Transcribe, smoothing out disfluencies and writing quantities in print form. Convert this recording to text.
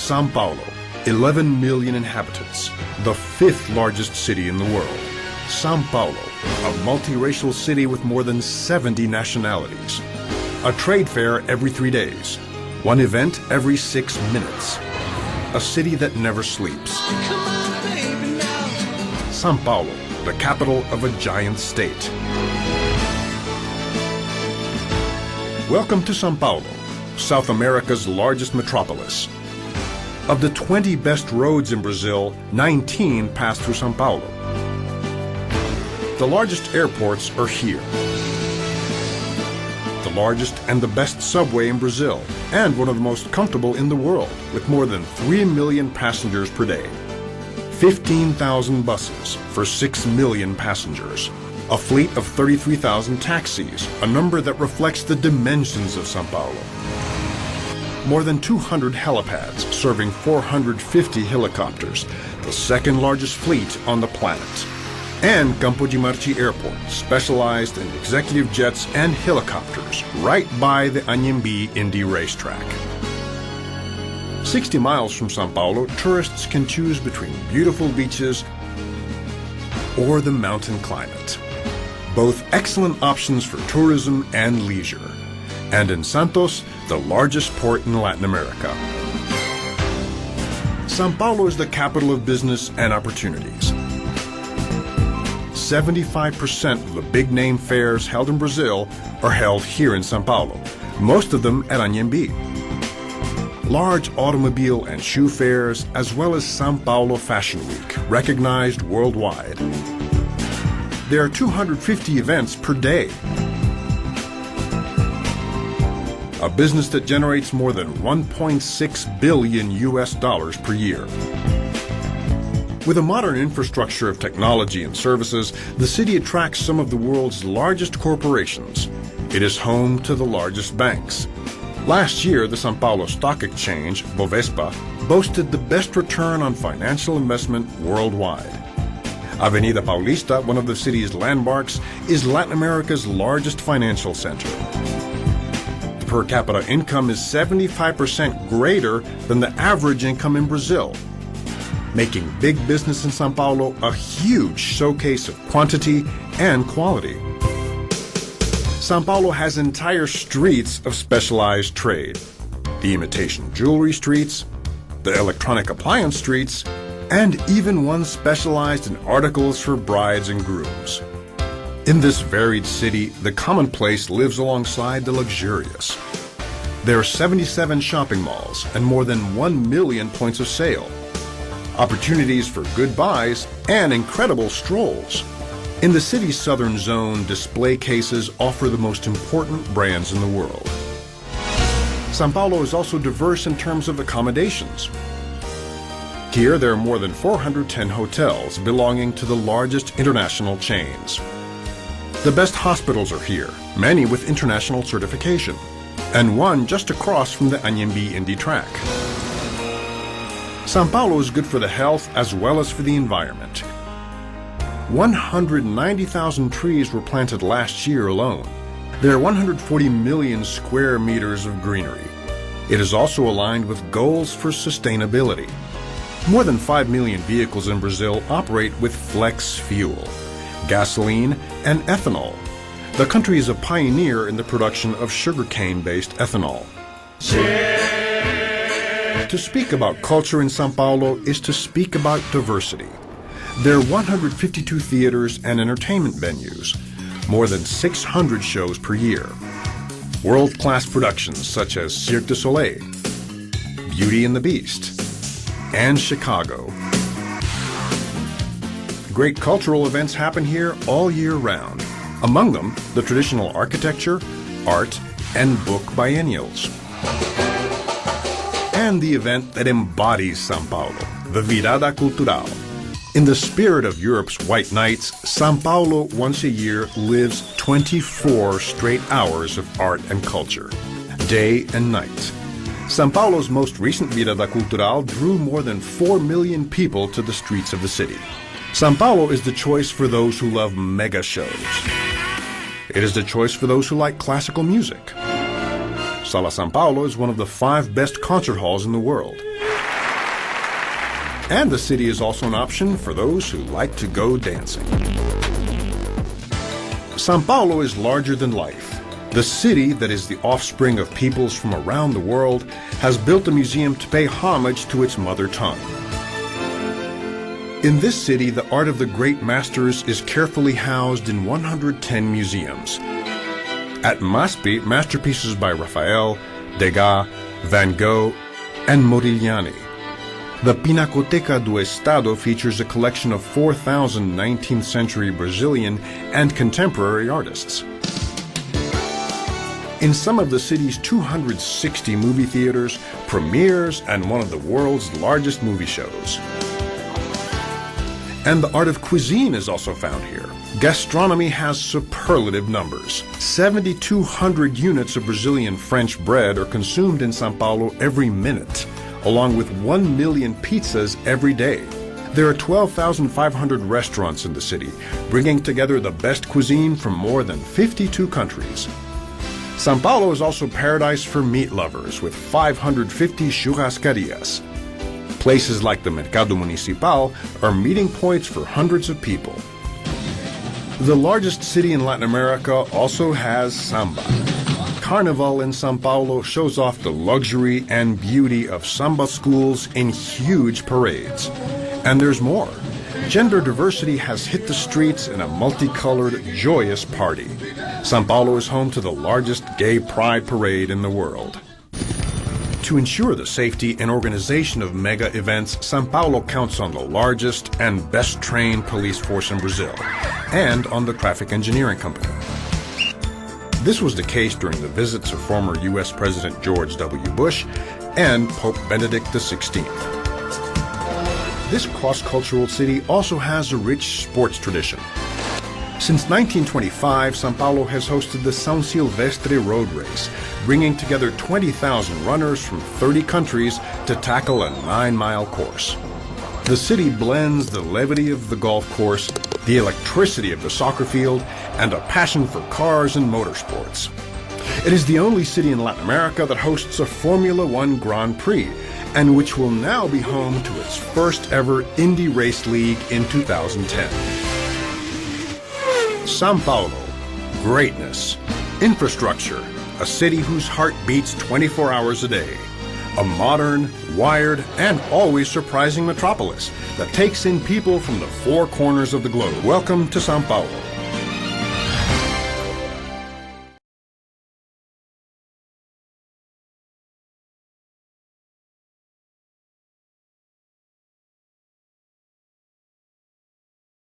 Sao Paulo, 11 million inhabitants, the fifth largest city in the world. Sao Paulo, a multiracial city with more than 70 nationalities. A trade fair every 3 days. One event every 6 minutes. A city that never sleeps. Sao Paulo, the capital of a giant state. Welcome to Sao Paulo, South America's largest metropolis. Of the 20 best roads in Brazil, 19 pass through Sao Paulo. The largest airports are here. The largest and the best subway in Brazil, and one of the most comfortable in the world, with more than 3 million passengers per day. 15,000 buses for 6 million passengers. A fleet of 33,000 taxis, a number that reflects the dimensions of Sao Paulo. More than 200 helipads serving 450 helicopters, the second largest fleet on the planet. And Campo de Marte Airport, specialized in executive jets and helicopters, right by the Anhembi Indy racetrack. 60 miles from Sao Paulo, tourists can choose between beautiful beaches or the mountain climate. Both excellent options for tourism and leisure. And in Santos, the largest port in Latin America. Sao Paulo is the capital of business and opportunities. 75% of the big-name fairs held in Brazil are held here in Sao Paulo, most of them at Anhembi. Large automobile and shoe fairs, as well as Sao Paulo Fashion Week, recognized worldwide. There are 250 events per day. A business that generates more than 1.6 billion US dollars per year. With a modern infrastructure of technology and services, the city attracts some of the world's largest corporations. It is home to the largest banks. Last year, the Sao Paulo Stock Exchange, Bovespa, boasted the best return on financial investment worldwide. Avenida Paulista, one of the city's landmarks, is Latin America's largest financial center. Per capita income is 75% greater than the average income in Brazil, making big business in Sao Paulo a huge showcase of quantity and quality. Sao Paulo has entire streets of specialized trade. The imitation jewelry streets, the electronic appliance streets, and even one specialized in articles for brides and grooms. In this varied city, the commonplace lives alongside the luxurious. There are 77 shopping malls and more than 1 million points of sale. Opportunities for good buys and incredible strolls. In the city's southern zone, display cases offer the most important brands in the world. Sao Paulo is also diverse in terms of accommodations. Here, there are more than 410 hotels belonging to the largest international chains. The best hospitals are here, many with international certification, and one just across from the Anhembi Indy track. Sao Paulo is good for the health as well as for the environment. 190,000 trees were planted last year alone. There are 140 million square meters of greenery. It is also aligned with goals for sustainability. More than 5 million vehicles in Brazil operate with flex fuel, gasoline, and ethanol. The country is a pioneer in the production of sugarcane-based ethanol. To speak about culture in Sao Paulo is to speak about diversity. There are 152 theaters and entertainment venues, more than 600 shows per year. World-class productions such as Cirque du Soleil, Beauty and the Beast, and Chicago. Great cultural events happen here all year round. Among them, the traditional architecture, art, and book biennials. And the event that embodies Sao Paulo, the Virada Cultural. In the spirit of Europe's White Nights, Sao Paulo once a year lives 24 straight hours of art and culture, day and night. Sao Paulo's most recent Virada Cultural drew more than 4 million people to the streets of the city. Sao Paulo is the choice for those who love mega shows. It is the choice for those who like classical music. Sala Sao Paulo is one of the 5 best concert halls in the world. And the city is also an option for those who like to go dancing. Sao Paulo is larger than life. The city, that is the offspring of peoples from around the world, has built a museum to pay homage to its mother tongue. In this city, the art of the great masters is carefully housed in 110 museums. At MASPI, masterpieces by Raphael, Degas, Van Gogh, and Modigliani. The Pinacoteca do Estado features a collection of 4,000 19th century Brazilian and contemporary artists. In some of the city's 260 movie theaters, premieres, and one of the world's largest movie shows. And the art of cuisine is also found here. Gastronomy has superlative numbers. 7,200 units of Brazilian French bread are consumed in Sao Paulo every minute, along with 1 million pizzas every day. There are 12,500 restaurants in the city, bringing together the best cuisine from more than 52 countries. Sao Paulo is also paradise for meat lovers, with 550 churrascarias. Places like the Mercado Municipal are meeting points for hundreds of people. The largest city in Latin America also has samba. Carnival in Sao Paulo shows off the luxury and beauty of samba schools in huge parades. And there's more. Gender diversity has hit the streets in a multicolored, joyous party. Sao Paulo is home to the largest gay pride parade in the world. To ensure the safety and organization of mega events, Sao Paulo counts on the largest and best-trained police force in Brazil, and on the traffic engineering company. This was the case during the visits of former U.S. President George W. Bush and Pope Benedict XVI. This cross-cultural city also has a rich sports tradition. Since 1925, Sao Paulo has hosted the São Silvestre Road Race, bringing together 20,000 runners from 30 countries to tackle a 9-mile course. The city blends the levity of the golf course, the electricity of the soccer field, and a passion for cars and motorsports. It is the only city in Latin America that hosts a Formula One Grand Prix, and which will now be home to its first ever Indy Race League in 2010. Sao Paulo, greatness, infrastructure, a city whose heart beats 24 hours a day, a modern, wired, and always surprising metropolis that takes in people from the four corners of the globe. Welcome to Sao Paulo.